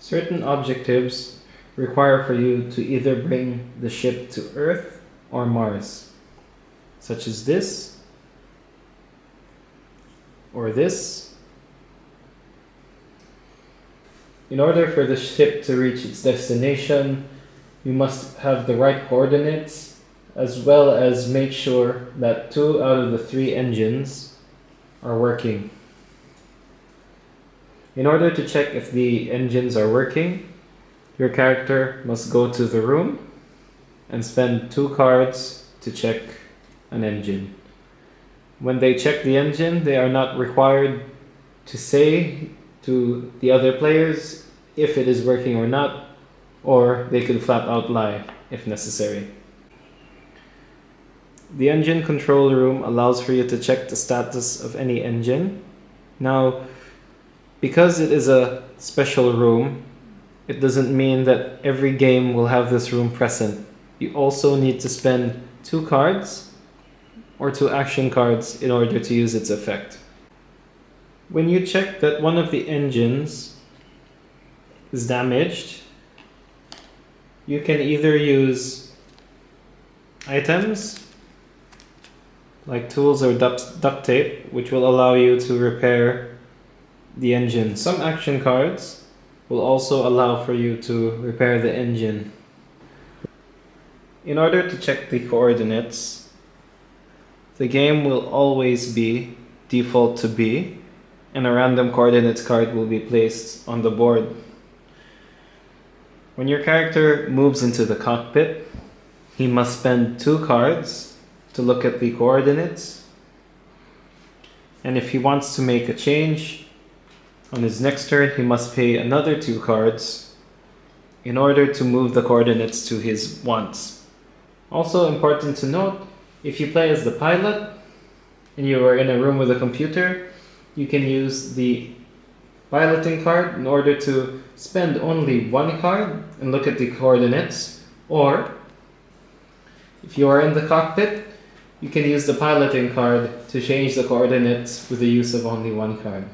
Certain objectives require for you to either bring the ship to Earth or Mars, such as this, or this. In order for the ship to reach its destination, you must have the right coordinates, as well as make sure that 2 out of the 3 engines are working. In order to check if the engines are working, your character must go to the room and spend 2 cards to check an engine. When they check the engine, they are not required to say to the other players if it is working or not, or they could flat out lie if necessary. The engine control room allows for you to check the status of any engine. Now, because it is a special room, it doesn't mean that every game will have this room present. You also need to spend 2 cards or 2 action cards in order to use its effect. When you check that one of the engines is damaged, you can either use items like tools or duct tape, which will allow you to repair the engine. Some action cards will also allow for you to repair the engine. In order to check the coordinates, the game will always be default to B, and a random coordinates card will be placed on the board. When your character moves into the cockpit, he must spend 2 cards to look at the coordinates, and if he wants to make a change, on his next turn he must pay another 2 cards in order to move the coordinates to his wants. Also important to note, if you play as the pilot and you are in a room with a computer, you can use the piloting card in order to spend only 1 card and look at the coordinates, or if you are in the cockpit, you can use the piloting card to change the coordinates with the use of only 1 card.